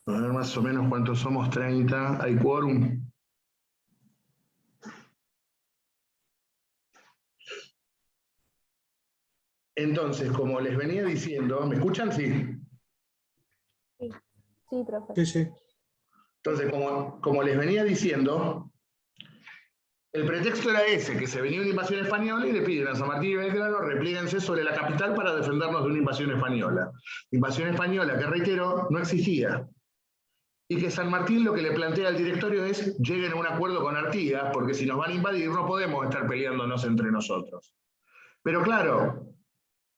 A ver más o menos cuántos somos, 30. ¿Hay quórum? Entonces, como les venía diciendo, ¿me escuchan? Sí. Sí, sí, profe. Sí, sí. Entonces, como les venía diciendo, el pretexto era ese, que se venía una invasión española y le piden a San Martín y Belgrano replíguense sobre la capital para defendernos de una invasión española. Invasión española que, reitero, no existía. Y que San Martín lo que le plantea al directorio es lleguen a un acuerdo con Artigas, porque si nos van a invadir no podemos estar peleándonos entre nosotros. Pero claro,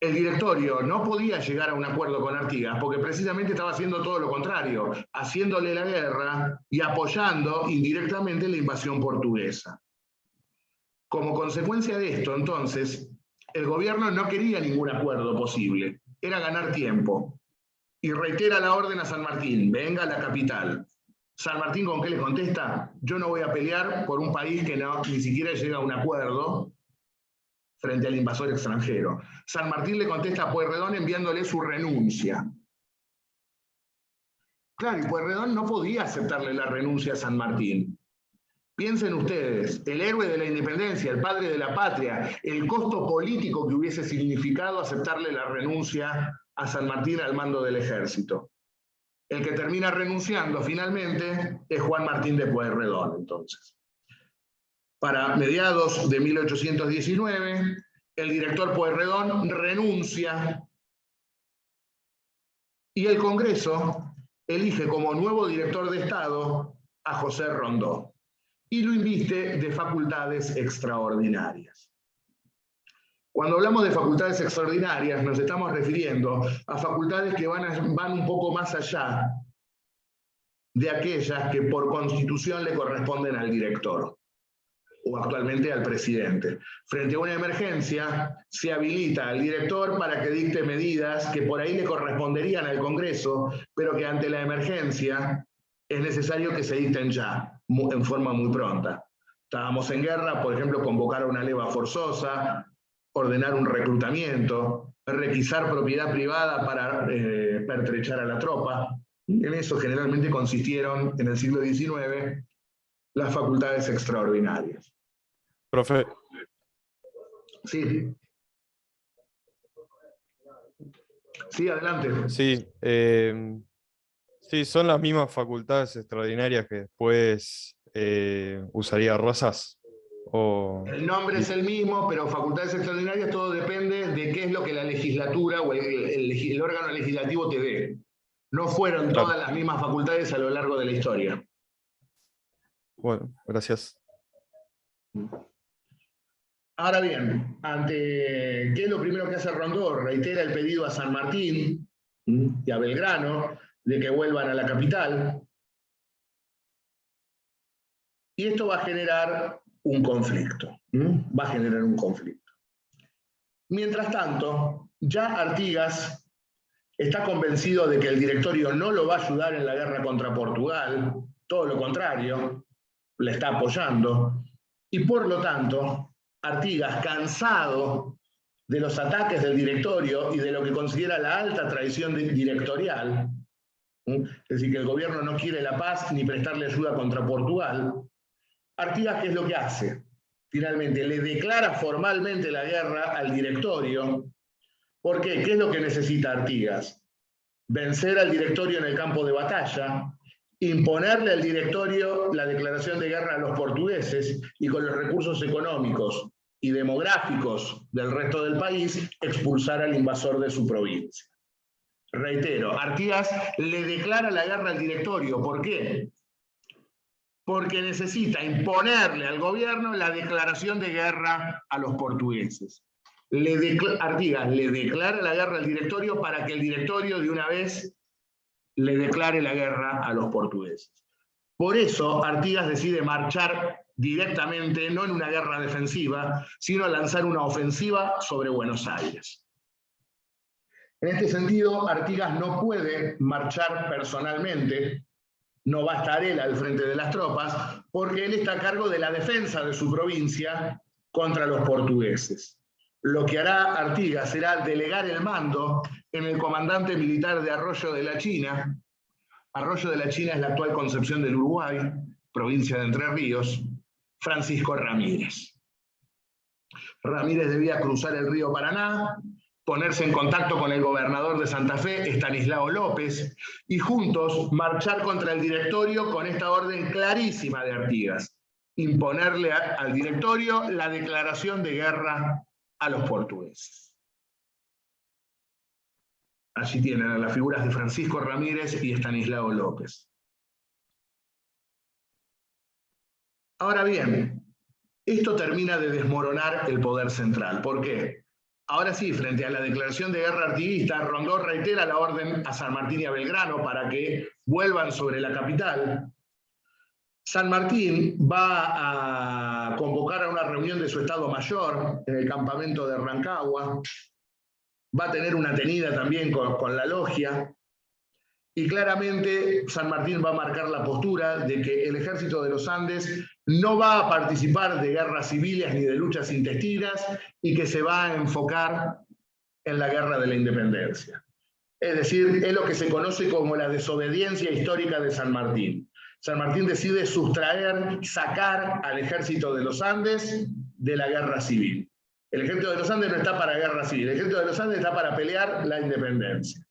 el directorio no podía llegar a un acuerdo con Artigas porque precisamente estaba haciendo todo lo contrario, haciéndole la guerra y apoyando indirectamente la invasión portuguesa. Como consecuencia de esto, entonces, el gobierno no quería ningún acuerdo posible, era ganar tiempo. Y reitera la orden a San Martín, venga a la capital. San Martín, ¿con qué le contesta? Yo no voy a pelear por un país que ni siquiera llega a un acuerdo frente al invasor extranjero. San Martín le contesta a Pueyrredón enviándole su renuncia. Claro, y Pueyrredón no podía aceptarle la renuncia a San Martín. Piensen ustedes, el héroe de la independencia, el padre de la patria, el costo político que hubiese significado aceptarle la renuncia a San Martín al mando del ejército. El que termina renunciando finalmente es Juan Martín de Pueyrredón, entonces. Para mediados de 1819, el director Pueyrredón renuncia y el Congreso elige como nuevo director de Estado a José Rondó y lo inviste de facultades extraordinarias. Cuando hablamos de facultades extraordinarias nos estamos refiriendo a facultades que van un poco más allá de aquellas que por constitución le corresponden al director o actualmente al presidente. Frente a una emergencia, se habilita al director para que dicte medidas que por ahí le corresponderían al Congreso, pero que ante la emergencia es necesario que se dicten ya, en forma muy pronta. Estábamos en guerra, por ejemplo, convocar a una leva forzosa, ordenar un reclutamiento, requisar propiedad privada para pertrechar a la tropa. En eso generalmente consistieron en el siglo XIX las facultades extraordinarias. Profe, Sí. Sí, adelante. sí, sí, son las mismas facultades extraordinarias que después usaría Rosas. El nombre es el mismo, pero facultades extraordinarias todo depende de qué es lo que la legislatura o el órgano legislativo te dé. No fueron Claro. todas las mismas facultades a lo largo de la historia. Bueno, gracias. Ahora bien, ¿qué es lo primero que hace Rondó? Reitera el pedido a San Martín y a Belgrano de que vuelvan a la capital. Y esto va a generar un conflicto. Va a generar un conflicto. Mientras tanto, ya Artigas está convencido de que el directorio no lo va a ayudar en la guerra contra Portugal, todo lo contrario, le está apoyando, y por lo tanto, Artigas, cansado de los ataques del directorio y de lo que considera la alta traición directorial, es decir, que el gobierno no quiere la paz ni prestarle ayuda contra Portugal, Artigas, ¿qué es lo que hace? Finalmente, le declara formalmente la guerra al directorio. ¿Por qué? ¿Qué es lo que necesita Artigas? Vencer al directorio en el campo de batalla, imponerle al directorio la declaración de guerra a los portugueses y con los recursos económicos y demográficos del resto del país, expulsar al invasor de su provincia. Reitero, Artigas le declara la guerra al directorio. ¿Por qué? Porque necesita imponerle al gobierno la declaración de guerra a los portugueses. Artigas le declara la guerra al directorio para que el directorio de una vez le declare la guerra a los portugueses. Por eso Artigas decide marchar directamente, no en una guerra defensiva, sino a lanzar una ofensiva sobre Buenos Aires. En este sentido, Artigas no puede marchar personalmente, no va a estar él al frente de las tropas, porque él está a cargo de la defensa de su provincia contra los portugueses. Lo que hará Artigas será delegar el mando en el comandante militar de Arroyo de la China, Arroyo de la China es la actual Concepción del Uruguay, provincia de Entre Ríos, Francisco Ramírez. Ramírez debía cruzar el río Paraná, ponerse en contacto con el gobernador de Santa Fe, Estanislao López, y juntos marchar contra el directorio con esta orden clarísima de Artigas: imponerle al directorio la declaración de guerra a los portugueses. Allí tienen a las figuras de Francisco Ramírez y Estanislao López. Ahora bien, esto termina de desmoronar el poder central. ¿Por qué? Ahora sí, frente a la declaración de guerra artiguista, Rondó reitera la orden a San Martín y a Belgrano para que vuelvan sobre la capital. San Martín va a convocar a una reunión de su Estado Mayor en el campamento de Rancagua. Va a tener una tenida también con la logia. Y claramente San Martín va a marcar la postura de que el ejército de los Andes no va a participar de guerras civiles ni de luchas intestinas y que se va a enfocar en la guerra de la independencia. Es decir, es lo que se conoce como la desobediencia histórica de San Martín. San Martín decide sustraer, sacar al ejército de los Andes de la guerra civil. El ejército de los Andes no está para guerra civil, el ejército de los Andes está para pelear la independencia.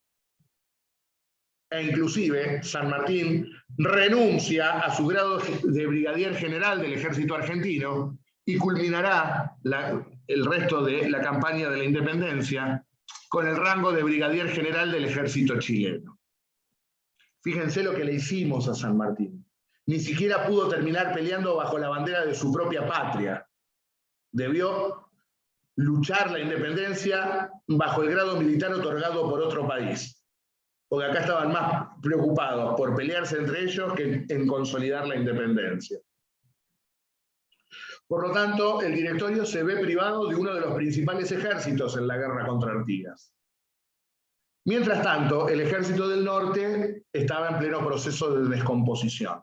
E inclusive San Martín renuncia a su grado de brigadier general del ejército argentino y culminará el resto de la campaña de la independencia con el rango de brigadier general del ejército chileno. Fíjense lo que le hicimos a San Martín. Ni siquiera pudo terminar peleando bajo la bandera de su propia patria. Debió luchar la independencia bajo el grado militar otorgado por otro país. Porque acá estaban más preocupados por pelearse entre ellos que en consolidar la independencia. Por lo tanto, el directorio se ve privado de uno de los principales ejércitos en la guerra contra Artigas. Mientras tanto, el ejército del norte estaba en pleno proceso de descomposición.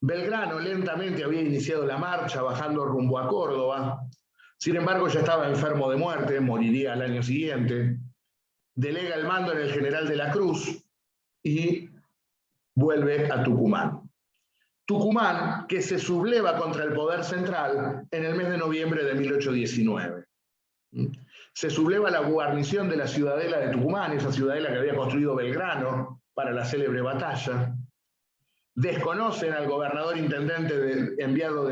Belgrano lentamente había iniciado la marcha, bajando rumbo a Córdoba. Sin embargo, ya estaba enfermo de muerte, moriría al año siguiente. Delega el mando en el general de la Cruz y vuelve a Tucumán. Tucumán, que se subleva contra el poder central en el mes de noviembre de 1819. Se subleva la guarnición de la ciudadela de Tucumán, esa ciudadela que había construido Belgrano para la célebre batalla. Desconocen al gobernador intendente enviado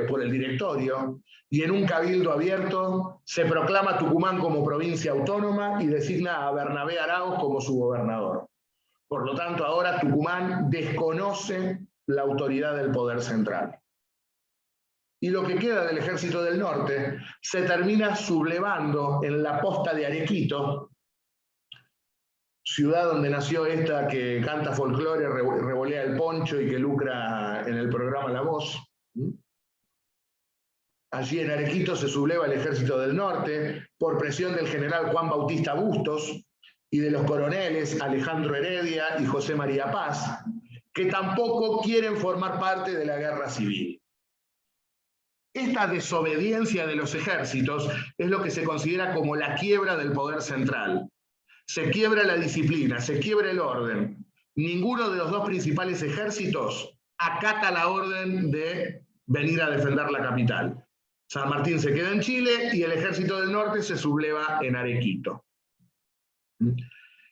por el directorio y en un cabildo abierto se proclama Tucumán como provincia autónoma y designa a Bernabé Arauz como su gobernador. Por lo tanto, ahora Tucumán desconoce la autoridad del poder central. Y lo que queda del ejército del norte se termina sublevando en la posta de Arequito, ciudad donde nació esta que canta folclore, revolea el poncho y que lucra en el programa La Voz. Allí en Arequito se subleva el ejército del norte por presión del general Juan Bautista Bustos y de los coroneles Alejandro Heredia y José María Paz, que tampoco quieren formar parte de la guerra civil. Esta desobediencia de los ejércitos es lo que se considera como la quiebra del poder central. Se quiebra la disciplina, se quiebra el orden. Ninguno de los dos principales ejércitos acata la orden de venir a defender la capital. San Martín se queda en Chile y el ejército del norte se subleva en Arequito.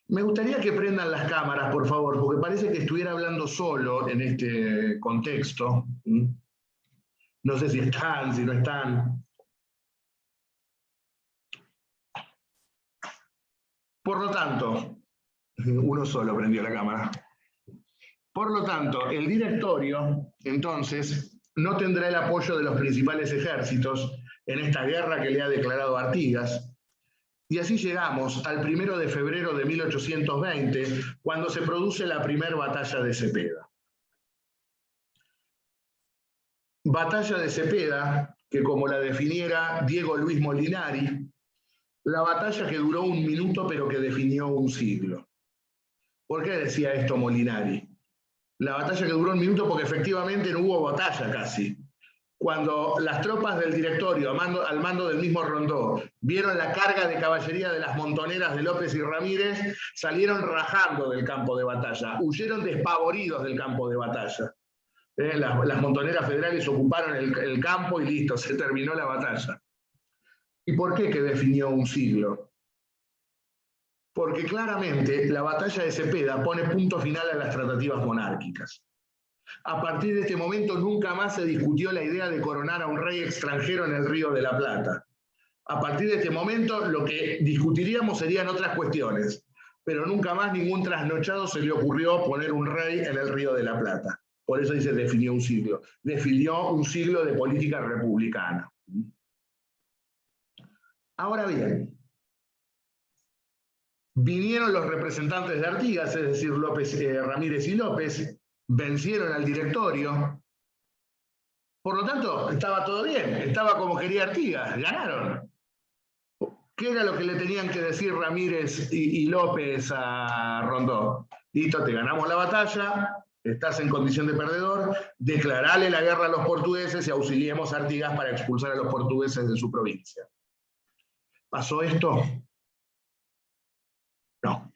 Me gustaría que prendan las cámaras, por favor, porque parece que estuviera hablando solo en este contexto. No sé si están, si no están. Por lo tanto, uno solo prendió la cámara. Por lo tanto, el directorio, entonces, no tendrá el apoyo de los principales ejércitos en esta guerra que le ha declarado Artigas. Y así llegamos al 1 de febrero de 1820, cuando se produce la primera batalla de Cepeda. Batalla de Cepeda, que como la definiera Diego Luis Molinari, la batalla que duró 1 minuto pero que definió un siglo. ¿Por qué decía esto Molinari? La batalla que duró 1 minuto porque efectivamente no hubo batalla casi. cuando las tropas del directorio, al mando del mismo Rondó, vieron la carga de caballería de las montoneras de López y Ramírez, salieron rajando del campo de batalla, huyeron despavoridos del campo de batalla. Las montoneras federales ocuparon el campo y listo, se terminó la batalla. ¿Y por qué que definió un siglo? Porque claramente la batalla de Cepeda pone punto final a las tratativas monárquicas. A partir de este momento nunca más se discutió la idea de coronar a un rey extranjero en el Río de la Plata. A partir de este momento lo que discutiríamos serían otras cuestiones, pero nunca más ningún trasnochado se le ocurrió poner un rey en el Río de la Plata. Por eso dice definió un siglo. Definió un siglo de política republicana. Ahora bien, vinieron los representantes de Artigas, es decir, Ramírez y López, vencieron al directorio. Por lo tanto, estaba todo bien, estaba como quería Artigas, ganaron. ¿Qué era lo que le tenían que decir Ramírez y López a Rondó? Listo, te ganamos la batalla, estás en condición de perdedor, declarale la guerra a los portugueses y auxiliemos a Artigas para expulsar a los portugueses de su provincia. ¿Pasó esto? No.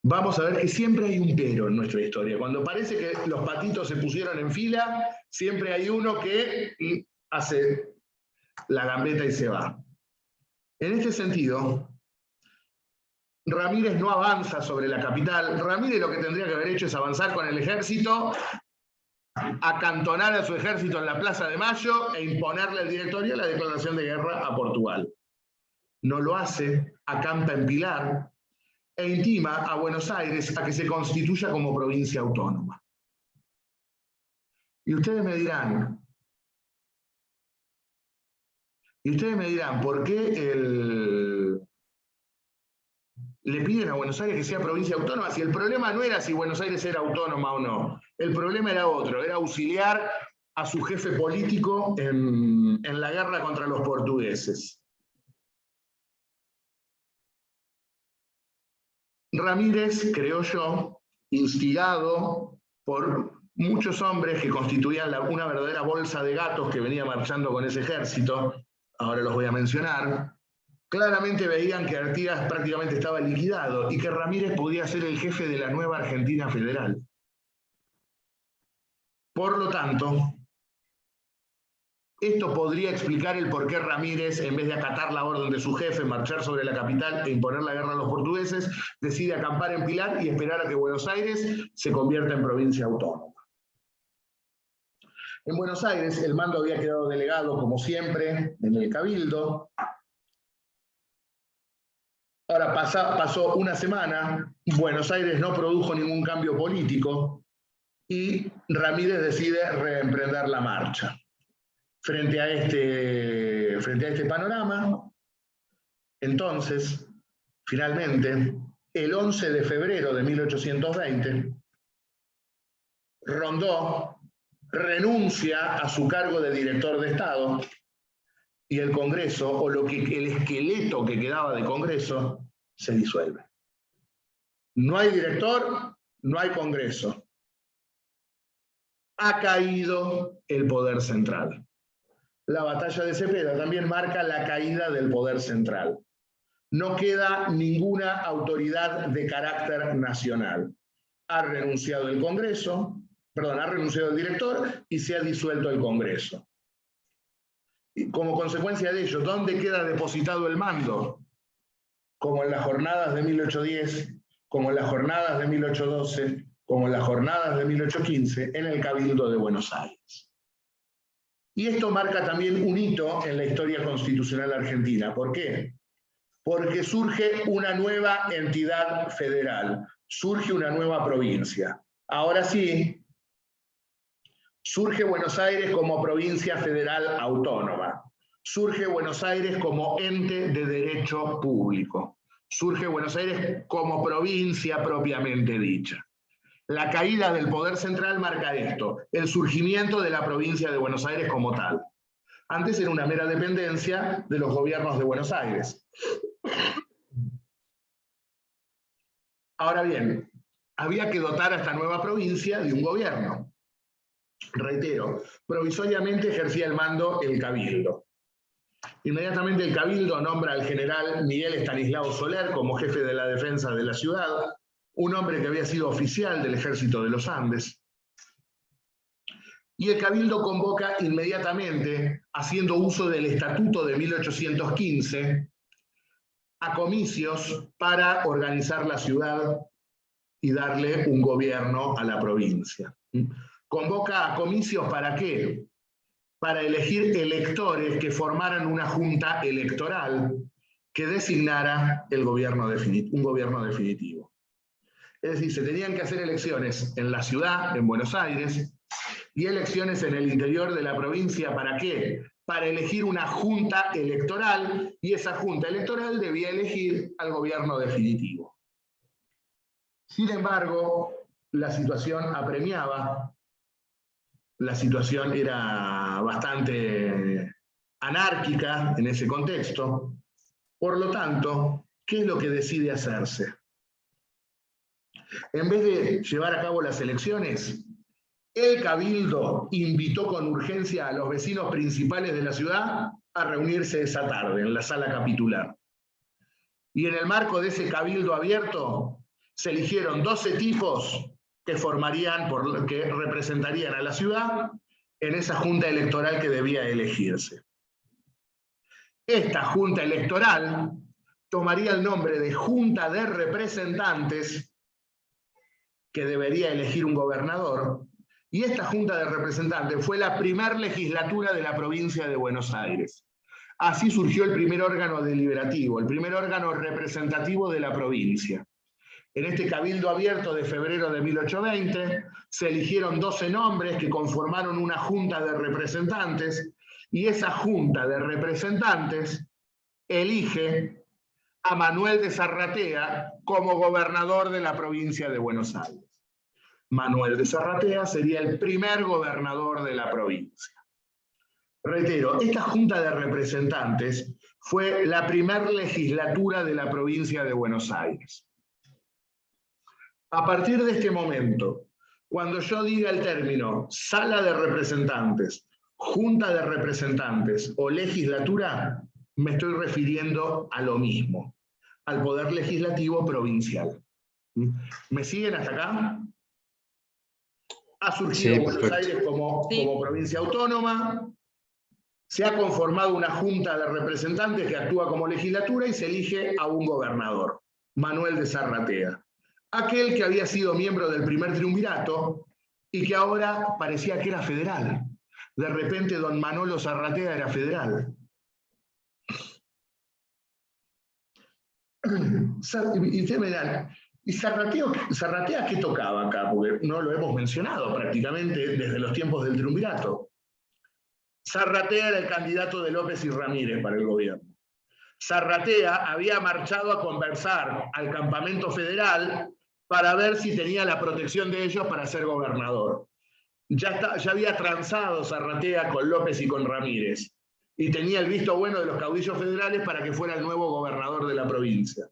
Vamos a ver que siempre hay un pero en nuestra historia. Cuando parece que los patitos se pusieron en fila, siempre hay uno que hace la gambeta y se va. En este sentido, Ramírez no avanza sobre la capital. Ramírez lo que tendría que haber hecho es avanzar con el ejército, acantonar a su ejército en la Plaza de Mayo e imponerle al directorio la declaración de guerra a Portugal. No lo hace, acampa en Pilar e intima a Buenos Aires a que se constituya como provincia autónoma. Y ustedes me dirán, ¿por qué le piden a Buenos Aires que sea provincia autónoma? Si el problema no era si Buenos Aires era autónoma o no, el problema era otro, era auxiliar a su jefe político en la guerra contra los portugueses. Ramírez, creo yo, instigado por muchos hombres que constituían una verdadera bolsa de gatos que venía marchando con ese ejército, ahora los voy a mencionar, claramente veían que Artigas prácticamente estaba liquidado y que Ramírez podía ser el jefe de la nueva Argentina federal. Por lo tanto, esto podría explicar el por qué Ramírez, en vez de acatar la orden de su jefe, marchar sobre la capital e imponer la guerra a los portugueses, decide acampar en Pilar y esperar a que Buenos Aires se convierta en provincia autónoma. En Buenos Aires el mando había quedado delegado, como siempre, en el Cabildo. Ahora pasó una semana, Buenos Aires no produjo ningún cambio político y Ramírez decide reemprender la marcha. Frente a este panorama, entonces, finalmente, el 11 de febrero de 1820, Rondó renuncia a su cargo de director de Estado y el Congreso, o el esqueleto que quedaba de Congreso, se disuelve. No hay director, no hay Congreso. Ha caído el poder central. La batalla de Cepeda también marca la caída del poder central. No queda ninguna autoridad de carácter nacional. Ha renunciado el Congreso, ha renunciado el director y se ha disuelto el Congreso. Y como consecuencia de ello, ¿dónde queda depositado el mando? Como en las jornadas de 1810, como en las jornadas de 1812, como en las jornadas de 1815, en el Cabildo de Buenos Aires. Y esto marca también un hito en la historia constitucional argentina. ¿Por qué? Porque surge una nueva entidad federal, surge una nueva provincia. Ahora sí, surge Buenos Aires como provincia federal autónoma, surge Buenos Aires como ente de derecho público, surge Buenos Aires como provincia propiamente dicha. La caída del poder central marca esto, el surgimiento de la provincia de Buenos Aires como tal. Antes era una mera dependencia de los gobiernos de Buenos Aires. Ahora bien, había que dotar a esta nueva provincia de un gobierno. Reitero, provisoriamente ejercía el mando el Cabildo. Inmediatamente el Cabildo nombra al general Miguel Estanislao Soler como jefe de la defensa de la ciudad, un hombre que había sido oficial del Ejército de los Andes. Y el Cabildo convoca inmediatamente, haciendo uso del Estatuto de 1815, a comicios para organizar la ciudad y darle un gobierno a la provincia. Convoca a comicios ¿para qué? Para elegir electores que formaran una junta electoral que designara un gobierno definitivo. Es decir, se tenían que hacer elecciones en la ciudad, en Buenos Aires, y elecciones en el interior de la provincia, ¿para qué? Para elegir una junta electoral, y esa junta electoral debía elegir al gobierno definitivo. Sin embargo, la situación apremiaba, la situación era bastante anárquica en ese contexto. Por lo tanto, ¿qué es lo que decide hacerse? En vez de llevar a cabo las elecciones, el Cabildo invitó con urgencia a los vecinos principales de la ciudad a reunirse esa tarde en la sala capitular. Y en el marco de ese Cabildo abierto, se eligieron 12 tipos que que representarían a la ciudad en esa junta electoral que debía elegirse. Esta junta electoral tomaría el nombre de Junta de Representantes, que debería elegir un gobernador, y esta Junta de Representantes fue la primera legislatura de la provincia de Buenos Aires. Así surgió el primer órgano deliberativo, el primer órgano representativo de la provincia. En este Cabildo abierto de febrero de 1820 se eligieron 12 nombres que conformaron una Junta de Representantes, y esa Junta de Representantes elige a Manuel de Zarratea como gobernador de la provincia de Buenos Aires. Manuel de Zarratea sería el primer gobernador de la provincia. Reitero, esta Junta de Representantes fue la primera legislatura de la provincia de Buenos Aires. A partir de este momento, cuando yo diga el término sala de representantes, junta de representantes o legislatura, me estoy refiriendo a lo mismo, al poder legislativo provincial. ¿Me siguen hasta acá? Ha surgido Sí, Buenos perfecto. Aires como provincia autónoma, se ha conformado una junta de representantes que actúa como legislatura y se elige a un gobernador, Manuel de Zarratea. Aquel que había sido miembro del primer triunvirato y que ahora parecía que era federal. De repente don Manolo Zarratea era federal. Y ustedes me dirán, ¿y Zarratea qué tocaba acá? Porque no lo hemos mencionado prácticamente desde los tiempos del triunvirato. Zarratea era el candidato de López y Ramírez para el gobierno. Zarratea había marchado a conversar al campamento federal para ver si tenía la protección de ellos para ser gobernador. Ya había transado Zarratea con López y con Ramírez, y tenía el visto bueno de los caudillos federales para que fuera el nuevo gobernador de la provincia.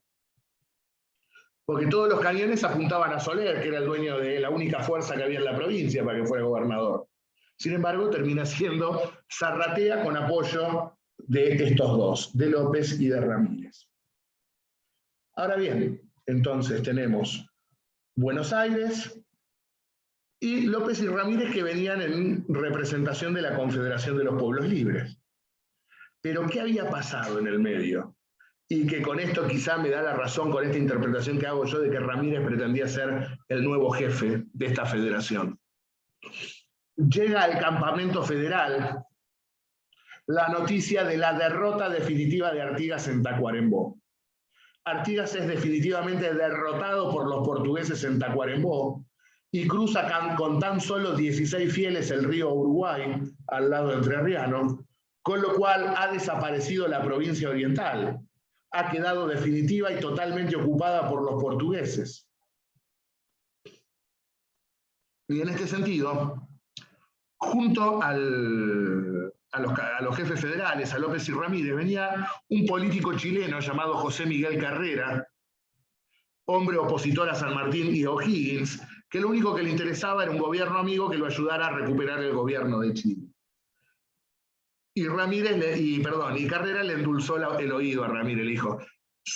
Porque todos los cañones apuntaban a Soler, que era el dueño de la única fuerza que había en la provincia para que fuera gobernador. Sin embargo, termina siendo Zarratea con apoyo de estos dos, de López y de Ramírez. Ahora bien, entonces tenemos Buenos Aires y López y Ramírez, que venían en representación de la Confederación de los Pueblos Libres. Pero ¿qué había pasado en el medio? Y que con esto quizá me da la razón, con esta interpretación que hago yo, de que Ramírez pretendía ser el nuevo jefe de esta federación. Llega al campamento federal la noticia de la derrota definitiva de Artigas en Tacuarembó. Artigas es definitivamente derrotado por los portugueses en Tacuarembó y cruza con tan solo 16 fieles el río Uruguay, al lado entrerriano, con lo cual ha desaparecido la provincia oriental. Ha quedado definitiva y totalmente ocupada por los portugueses. Y en este sentido, junto a los jefes federales, a López y Ramírez, venía un político chileno llamado José Miguel Carrera, hombre opositor a San Martín y O'Higgins, que lo único que le interesaba era un gobierno amigo que lo ayudara a recuperar el gobierno de Chile. Y Carrera le endulzó el oído a Ramírez, le dijo: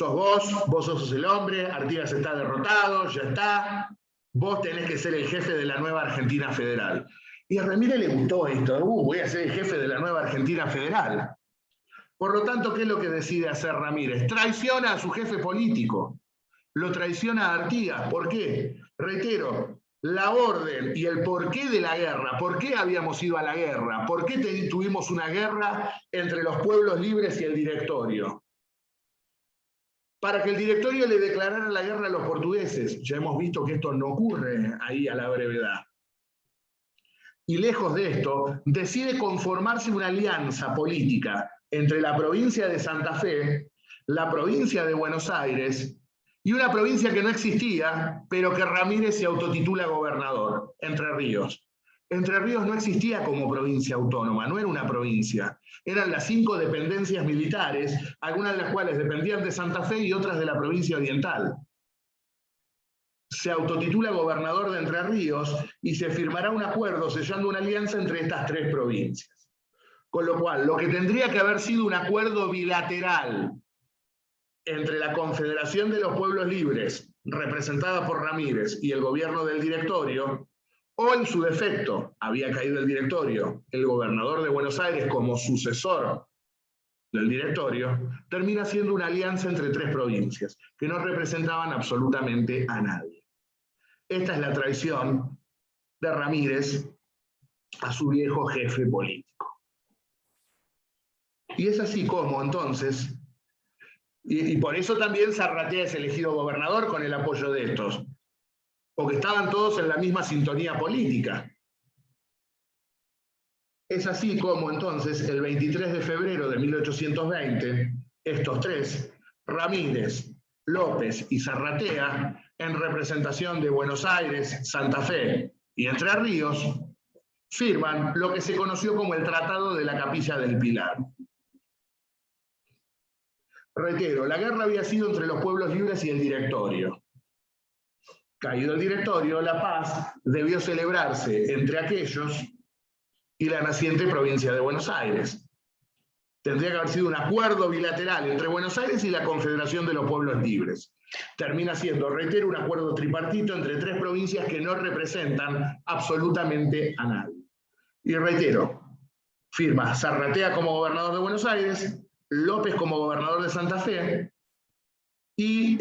vos sos el hombre, Artigas está derrotado, ya está, vos tenés que ser el jefe de la nueva Argentina Federal. Y a Ramírez le gustó esto: voy a ser el jefe de la nueva Argentina Federal. Por lo tanto, ¿qué es lo que decide hacer Ramírez? Traiciona a su jefe político, lo traiciona a Artigas. ¿Por qué? Reitero, la orden y el porqué de la guerra, por qué habíamos ido a la guerra, por qué tuvimos una guerra entre los pueblos libres y el directorio. Para que el directorio le declarara la guerra a los portugueses. Ya hemos visto que esto no ocurre ahí a la brevedad. Y lejos de esto, decide conformarse una alianza política entre la provincia de Santa Fe, la provincia de Buenos Aires y una provincia que no existía, pero que Ramírez se autotitula gobernador, Entre Ríos. Entre Ríos no existía como provincia autónoma, no era una provincia. Eran las 5 dependencias militares, algunas de las cuales dependían de Santa Fe y otras de la provincia oriental. Se autotitula gobernador de Entre Ríos y se firmará un acuerdo sellando una alianza entre estas 3 provincias. Con lo cual, lo que tendría que haber sido un acuerdo bilateral entre la Confederación de los Pueblos Libres, representada por Ramírez, y el gobierno del directorio, o en su defecto, había caído el directorio, el gobernador de Buenos Aires como sucesor del directorio, termina siendo una alianza entre 3 provincias, que no representaban absolutamente a nadie. Esta es la traición de Ramírez a su viejo jefe político. Y es así como, entonces, y por eso también Zarratea es elegido gobernador con el apoyo de estos, porque estaban todos en la misma sintonía política. Es así como, entonces, el 23 de febrero de 1820, estos 3, Ramírez, López y Zarratea, en representación de Buenos Aires, Santa Fe y Entre Ríos, firman lo que se conoció como el Tratado de la Capilla del Pilar. Reitero, la guerra había sido entre los pueblos libres y el directorio. Caído el directorio, la paz debió celebrarse entre aquellos y la naciente provincia de Buenos Aires. Tendría que haber sido un acuerdo bilateral entre Buenos Aires y la Confederación de los Pueblos Libres. Termina siendo, reitero, un acuerdo tripartito entre 3 provincias que no representan absolutamente a nadie. Y reitero, firma Zarratea como gobernador de Buenos Aires, López como gobernador de Santa Fe, y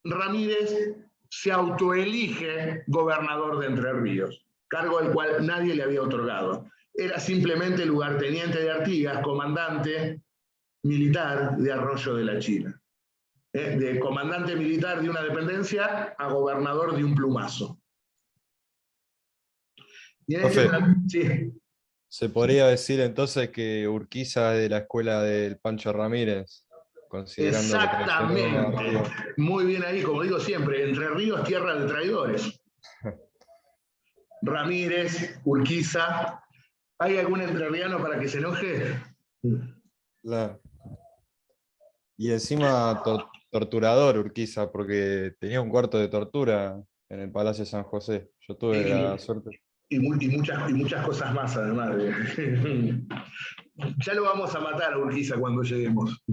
Ramírez se autoelige gobernador de Entre Ríos, cargo al cual nadie le había otorgado. Era simplemente lugarteniente de Artigas, comandante militar de Arroyo de la China. De comandante militar de una dependencia a gobernador de un plumazo. Y sí. ¿Se podría decir entonces que Urquiza es de la escuela del Pancho Ramírez? Considerando Exactamente. Muy bien ahí, como digo siempre, Entre Ríos, tierra de traidores. Ramírez, Urquiza. ¿Hay algún entrerriano para que se enoje? Claro. Y encima torturador Urquiza, porque tenía un cuarto de tortura en el Palacio San José. Yo tuve la suerte. Y muchas cosas más, además. Ya lo vamos a matar a Urquiza cuando lleguemos.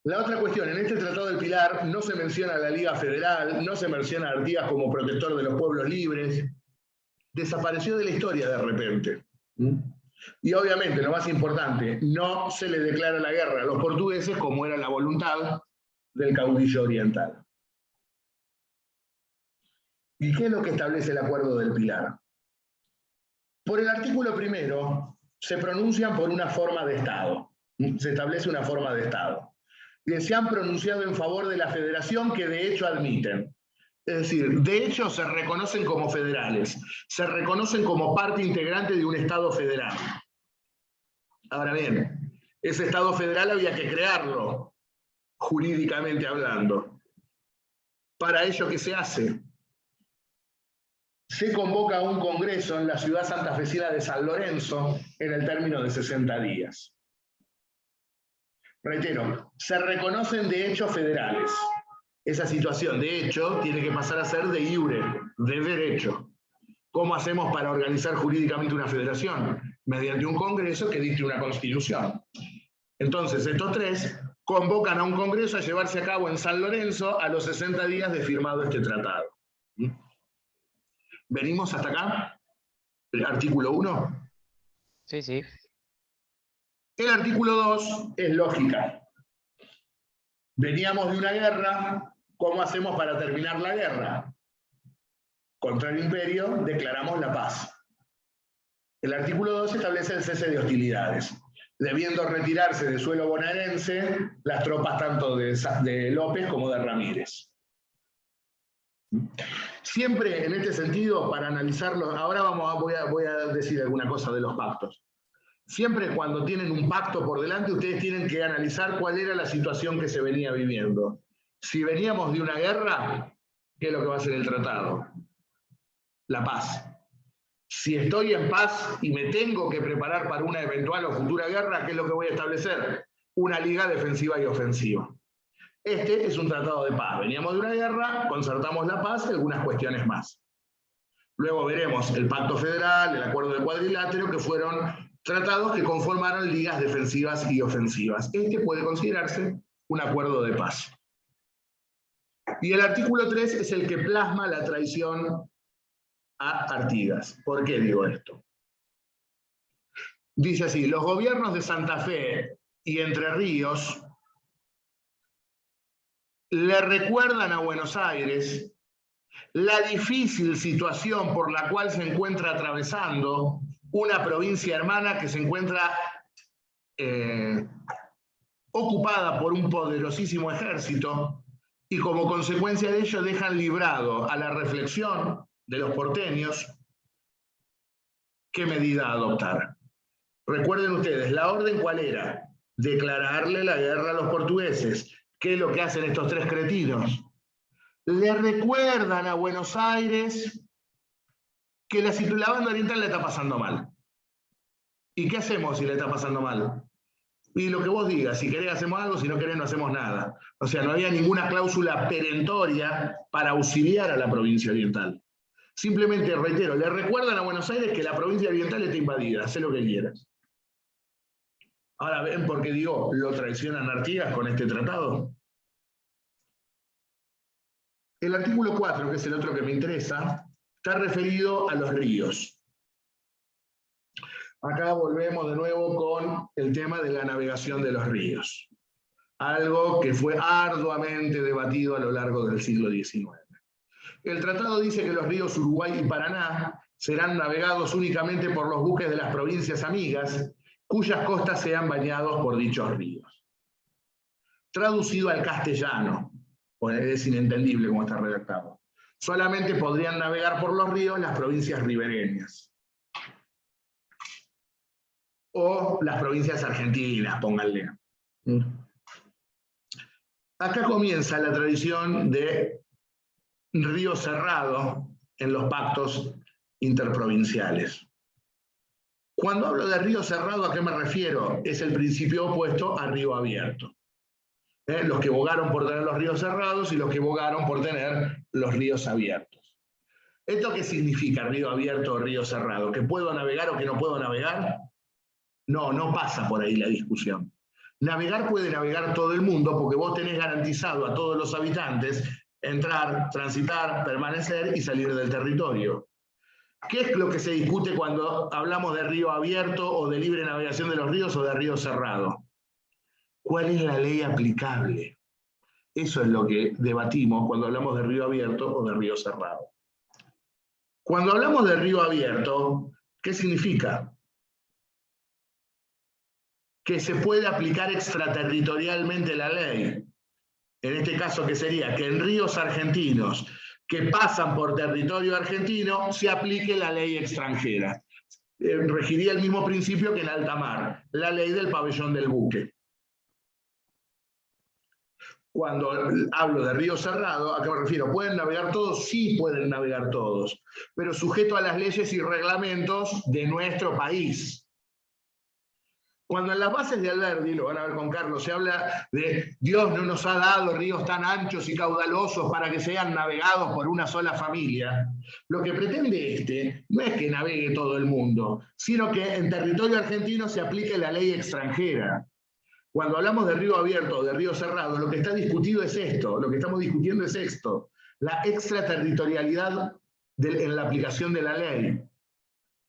La otra cuestión, en este Tratado del Pilar no se menciona a la Liga Federal, no se menciona a Artigas como protector de los pueblos libres. Desapareció de la historia de repente. Y obviamente, lo más importante, no se le declara la guerra a los portugueses como era la voluntad del caudillo oriental. ¿Y qué es lo que establece el Acuerdo del Pilar? Por el artículo 1 se pronuncian por una forma de Estado. Se establece una forma de Estado. Y se han pronunciado en favor de la federación que de hecho admiten. Es decir, de hecho se reconocen como federales, se reconocen como parte integrante de un Estado federal. Ahora bien, ese Estado federal había que crearlo, jurídicamente hablando. ¿Para ello qué se hace? Se convoca un congreso en la ciudad santafesina de San Lorenzo en el término de 60 días. Reitero, se reconocen de hecho federales. esa situación de hecho tiene que pasar a ser de iure, de derecho. ¿Cómo hacemos para organizar jurídicamente una federación? Mediante un congreso que dicte una constitución. Entonces, estos tres convocan a un congreso a llevarse a cabo en San Lorenzo a los 60 días de firmado este tratado. ¿Venimos hasta acá? El artículo 1. Sí, sí. El artículo 2 es lógica. Veníamos de una guerra, ¿cómo hacemos para terminar la guerra? Contra el imperio declaramos la paz. El artículo 2 establece el cese de hostilidades, debiendo retirarse de suelo bonaerense las tropas tanto de López como de Ramírez. Siempre en este sentido, para analizarlo, ahora voy a decir alguna cosa de los pactos. Siempre cuando tienen un pacto por delante, ustedes tienen que analizar cuál era la situación que se venía viviendo. Si veníamos de una guerra, ¿qué es lo que va a ser el tratado? La paz. Si estoy en paz y me tengo que preparar para una eventual o futura guerra, ¿qué es lo que voy a establecer? Una liga defensiva y ofensiva. Este es un tratado de paz. Veníamos de una guerra, concertamos la paz y algunas cuestiones más. Luego veremos el Pacto Federal, el Acuerdo de Cuadrilátero, que fueron tratados que conformaron ligas defensivas y ofensivas. Este puede considerarse un acuerdo de paz. Y el artículo 3 es el que plasma la traición a Artigas. ¿Por qué digo esto? Dice así: los gobiernos de Santa Fe y Entre Ríos le recuerdan a Buenos Aires la difícil situación por la cual se encuentra atravesando una provincia hermana que se encuentra ocupada por un poderosísimo ejército, y como consecuencia de ello dejan librado a la reflexión de los porteños qué medida adoptar. Recuerden ustedes, la orden ¿cuál era? Declararle la guerra a los portugueses. ¿Qué es lo que hacen estos tres cretinos? Le recuerdan a Buenos Aires que la banda oriental le está pasando mal. ¿Y qué hacemos si le está pasando mal? Y lo que vos digas, si querés hacemos algo, si no querés no hacemos nada. O sea, no había ninguna cláusula perentoria para auxiliar a la provincia oriental. Simplemente, reitero, le recuerdan a Buenos Aires que la provincia oriental está invadida, haz lo que quieras. Ahora, ¿ven por qué digo lo traicionan Artigas con este tratado? El artículo 4, que es el otro que me interesa, está referido a los ríos. Acá volvemos de nuevo con el tema de la navegación de los ríos. Algo que fue arduamente debatido a lo largo del siglo XIX. El tratado dice que los ríos Uruguay y Paraná serán navegados únicamente por los buques de las provincias amigas, cuyas costas sean bañados por dichos ríos. Traducido al castellano, pues es inentendible cómo está redactado. Solamente podrían navegar por los ríos las provincias ribereñas. O las provincias argentinas, pónganle. Acá comienza la tradición de río cerrado en los pactos interprovinciales. Cuando hablo de río cerrado, ¿a qué me refiero? Es el principio opuesto a río abierto. Los que bogaron por tener los ríos cerrados y los que bogaron por tener los ríos abiertos. ¿Esto qué significa río abierto o río cerrado? ¿Que puedo navegar o que no puedo navegar? No, no pasa por ahí la discusión. Navegar puede navegar todo el mundo porque vos tenés garantizado a todos los habitantes entrar, transitar, permanecer y salir del territorio. ¿Qué es lo que se discute cuando hablamos de río abierto o de libre navegación de los ríos o de río cerrado? ¿Cuál es la ley aplicable? Eso es lo que debatimos cuando hablamos de río abierto o de río cerrado. Cuando hablamos de río abierto, ¿qué significa? Que se puede aplicar extraterritorialmente la ley. En este caso, ¿qué sería? Que en ríos argentinos que pasan por territorio argentino se aplique la ley extranjera. Regiría el mismo principio que en alta mar, la ley del pabellón del buque. Cuando hablo de río cerrado, ¿a qué me refiero? ¿Pueden navegar todos? Sí pueden navegar todos, pero sujeto a las leyes y reglamentos de nuestro país. Cuando en las bases de Alberdi, lo van a ver con Carlos, se habla de Dios no nos ha dado ríos tan anchos y caudalosos para que sean navegados por una sola familia, lo que pretende no es que navegue todo el mundo, sino que en territorio argentino se aplique la ley extranjera. Cuando hablamos de río abierto o de río cerrado, lo que está discutido es esto, lo que estamos discutiendo es esto, la extraterritorialidad en la aplicación de la ley.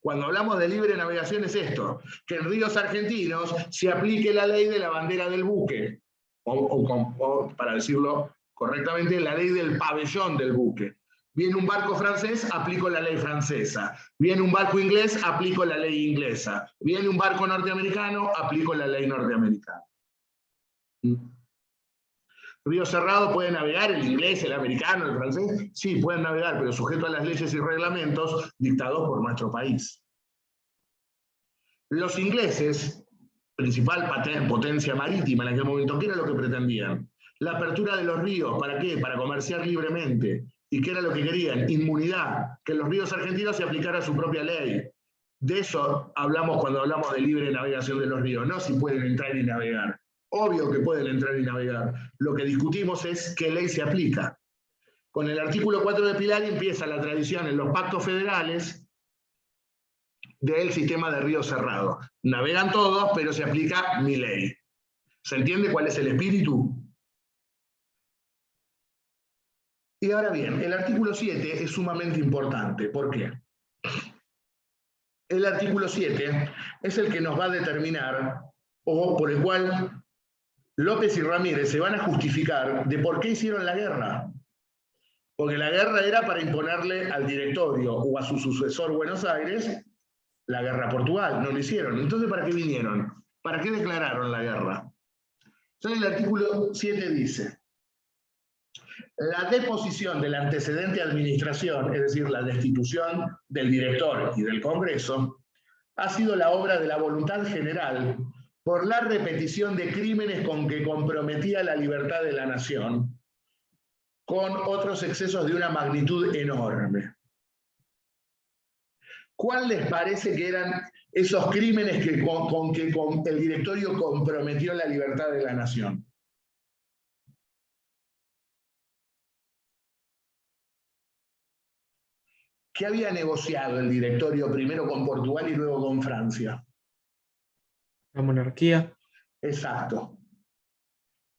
Cuando hablamos de libre navegación es esto, que en ríos argentinos se aplique la ley de la bandera del buque, o para decirlo correctamente, la ley del pabellón del buque. Viene un barco francés, aplico la ley francesa. Viene un barco inglés, aplico la ley inglesa. Viene un barco norteamericano, aplico la ley norteamericana. Río cerrado puede navegar el inglés, el americano, el francés. Sí, pueden navegar, pero sujeto a las leyes y reglamentos dictados por nuestro país. Los ingleses, principal potencia marítima en aquel momento, ¿qué era lo que pretendían? La apertura de los ríos, ¿para qué? Para comerciar libremente. ¿Y qué era lo que querían? Inmunidad, que en los ríos argentinos se aplicara su propia ley. De eso hablamos cuando hablamos de libre navegación de los ríos, no si pueden entrar y navegar. Obvio que pueden entrar y navegar. Lo que discutimos es qué ley se aplica. Con el artículo 4 de Pilar empieza la tradición en los pactos federales del sistema de río cerrado. Navegan todos, pero se aplica mi ley. ¿Se entiende cuál es el espíritu? Y ahora bien, el artículo 7 es sumamente importante. ¿Por qué? El artículo 7 es el que nos va a determinar, o por el cual López y Ramírez se van a justificar de por qué hicieron la guerra. Porque la guerra era para imponerle al directorio o a su sucesor Buenos Aires la guerra a Portugal. No lo hicieron. Entonces, ¿para qué vinieron? ¿Para qué declararon la guerra? Entonces, el artículo 7 dice: la deposición de la antecedente administración, es decir, la destitución del director y del Congreso, ha sido la obra de la voluntad general por la repetición de crímenes con que comprometía la libertad de la nación, con otros excesos de una magnitud enorme. ¿Cuál les parece que eran esos crímenes con que el directorio comprometió la libertad de la nación? ¿Qué había negociado el directorio primero con Portugal y luego con Francia? La monarquía. Exacto.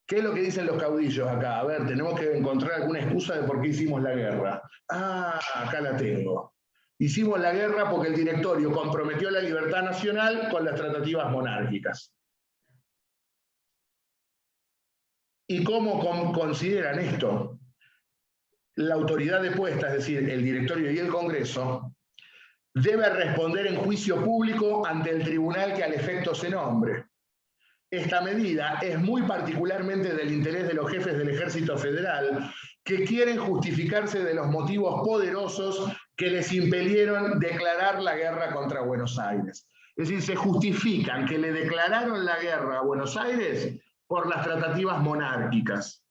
¿Qué es lo que dicen los caudillos acá? A ver, tenemos que encontrar alguna excusa de por qué hicimos la guerra. Ah, acá la tengo. Hicimos la guerra porque el directorio comprometió la libertad nacional con las tratativas monárquicas. ¿Y cómo consideran esto? La autoridad depuesta, es decir, el directorio y el Congreso, debe responder en juicio público ante el tribunal que al efecto se nombre. Esta medida es muy particularmente del interés de los jefes del Ejército Federal, que quieren justificarse de los motivos poderosos que les impelieron declarar la guerra contra Buenos Aires. Es decir, se justifican que le declararon la guerra a Buenos Aires por las tratativas monárquicas.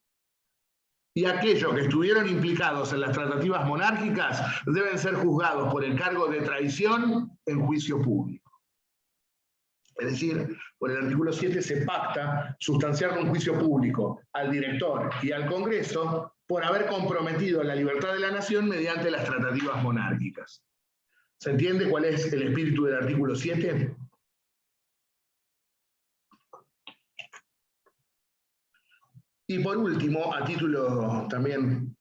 Y aquellos que estuvieron implicados en las tratativas monárquicas deben ser juzgados por el cargo de traición en juicio público. Es decir, por el artículo 7 se pacta sustanciar un juicio público al director y al Congreso por haber comprometido la libertad de la nación mediante las tratativas monárquicas. ¿Se entiende cuál es el espíritu del artículo 7? Y por último, a título también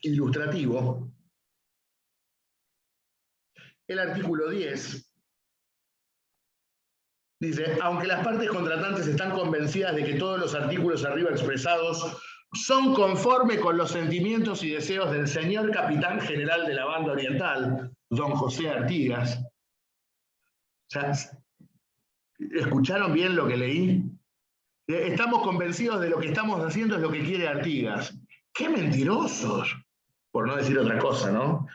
ilustrativo, el artículo 10 dice: aunque las partes contratantes están convencidas de que todos los artículos arriba expresados son conforme con los sentimientos y deseos del señor capitán general de la Banda Oriental, don José Artigas. O sea, ¿escucharon bien lo que leí? Estamos convencidos de lo que estamos haciendo es lo que quiere Artigas. ¡Qué mentirosos! Por no decir otra cosa, ¿no?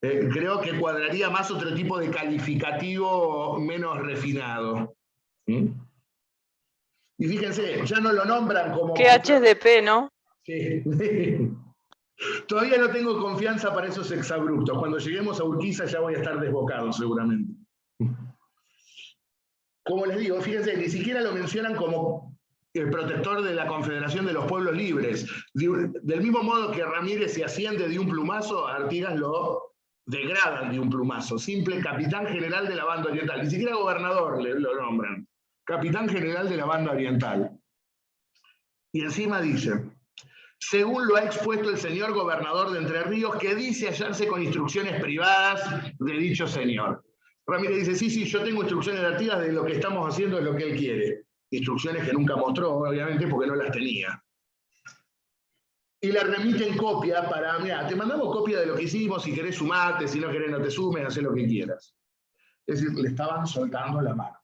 Creo que cuadraría más otro tipo de calificativo menos refinado. ¿Mm? Y fíjense, ya no lo nombran como... Qué HDP, ¿no? Sí. Todavía no tengo confianza para esos exabruptos. Cuando lleguemos a Urquiza ya voy a estar desbocado, seguramente. como les digo, fíjense, ni siquiera lo mencionan como el protector de la Confederación de los Pueblos Libres. Del mismo modo que Ramírez se asciende de un plumazo, a Artigas lo degradan de un plumazo. Simple capitán general de la banda oriental. Ni siquiera gobernador lo nombran. Capitán general de la banda oriental. Y encima dice, según lo ha expuesto el señor gobernador de Entre Ríos, que dice hallarse con instrucciones privadas de dicho señor. Ramírez dice, sí, yo tengo instrucciones de Artigas de lo que estamos haciendo es lo que él quiere. Instrucciones que nunca mostró, obviamente, porque no las tenía. Y le remiten copia para, mira, te mandamos copia de lo que hicimos, si querés sumate, si no querés no te sumes, haz lo que quieras. Es decir, le estaban soltando la mano.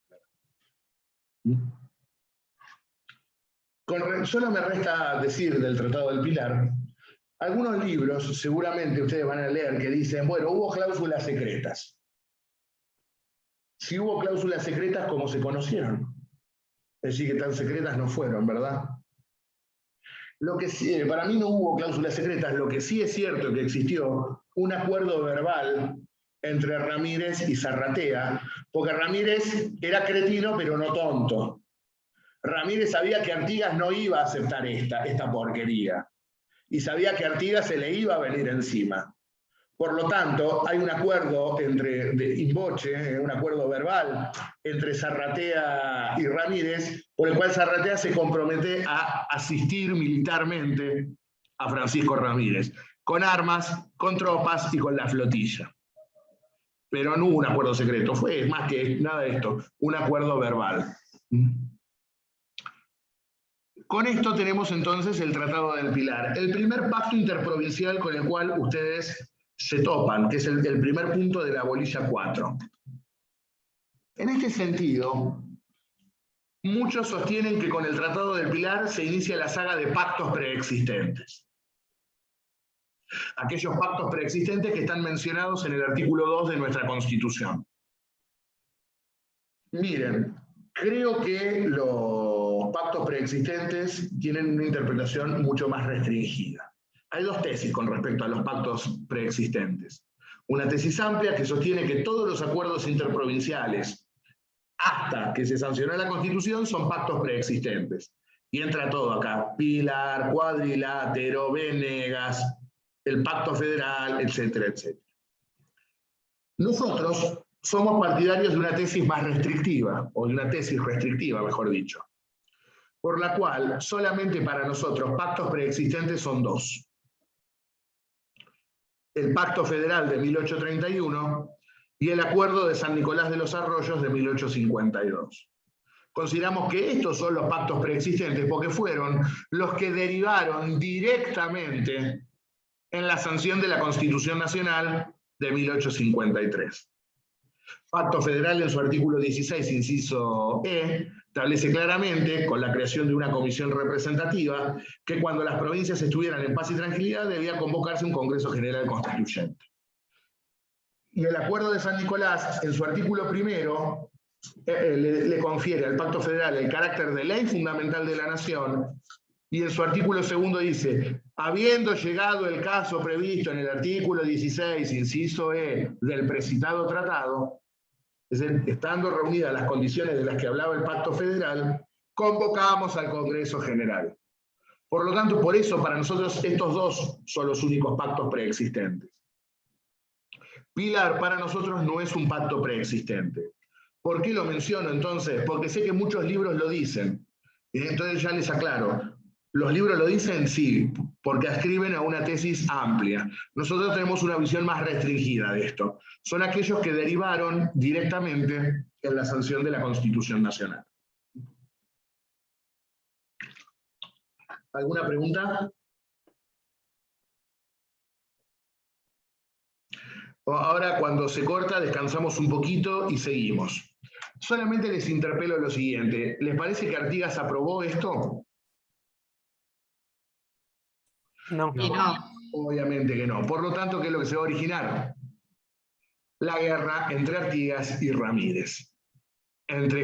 Solo me resta decir del Tratado del Pilar, algunos libros, seguramente ustedes van a leer, que dicen, bueno, hubo cláusulas secretas. Si hubo cláusulas secretas, ¿cómo se conocieron? Es decir, que tan secretas no fueron, ¿verdad? Lo que sí, para mí no hubo cláusulas secretas, lo que sí es cierto que existió un acuerdo verbal entre Ramírez y Zarratea, porque Ramírez era cretino pero no tonto. Ramírez sabía que Artigas no iba a aceptar esta porquería, y sabía que Artigas se le iba a venir encima. Por lo tanto, hay un acuerdo in voce, un acuerdo verbal entre Zarratea y Ramírez, por el cual Zarratea se compromete a asistir militarmente a Francisco Ramírez, con armas, con tropas y con la flotilla. Pero no hubo un acuerdo secreto, fue más que nada de esto, un acuerdo verbal. Con esto tenemos entonces el Tratado del Pilar, el primer pacto interprovincial con el cual ustedes se topan, que es el primer punto de la bolilla 4. En este sentido, muchos sostienen que con el Tratado del Pilar se inicia la saga de pactos preexistentes. Aquellos pactos preexistentes que están mencionados en el artículo 2 de nuestra Constitución. Miren, creo que los pactos preexistentes tienen una interpretación mucho más restringida. Hay dos tesis con respecto a los pactos preexistentes. Una tesis amplia que sostiene que todos los acuerdos interprovinciales, hasta que se sancionó la Constitución, son pactos preexistentes. Y entra todo acá, Pilar, Cuadrilátero, Venegas, el Pacto Federal, etcétera, etcétera. Nosotros somos partidarios de una tesis más restrictiva, o de una tesis restrictiva, mejor dicho, por la cual solamente para nosotros pactos preexistentes son dos. El Pacto Federal de 1831 y el Acuerdo de San Nicolás de los Arroyos de 1852. Consideramos que estos son los pactos preexistentes porque fueron los que derivaron directamente en la sanción de la Constitución Nacional de 1853. Pacto Federal en su artículo 16, inciso E, establece claramente, con la creación de una comisión representativa, que cuando las provincias estuvieran en paz y tranquilidad debía convocarse un Congreso General Constituyente. Y el Acuerdo de San Nicolás, en su artículo primero, le confiere al Pacto Federal el carácter de ley fundamental de la Nación, y en su artículo segundo dice, habiendo llegado el caso previsto en el artículo 16, inciso E, del precitado tratado, es decir, estando reunidas las condiciones de las que hablaba el Pacto Federal, convocamos al Congreso General. Por lo tanto, por eso para nosotros estos dos son los únicos pactos preexistentes. Pilar para nosotros no es un pacto preexistente. ¿Por qué lo menciono entonces? Porque sé que muchos libros lo dicen. Y entonces ya les aclaro. ¿Los libros lo dicen? Sí, porque ascriben a una tesis amplia. Nosotros tenemos una visión más restringida de esto. Son aquellos que derivaron directamente en la sanción de la Constitución Nacional. ¿Alguna pregunta? Ahora, cuando se corta, descansamos un poquito y seguimos. Solamente les interpelo lo siguiente. ¿Les parece que Artigas aprobó esto? No. Obviamente que no. Por lo tanto, ¿qué es lo que se va a originar? La guerra entre Artigas y Ramírez. Entre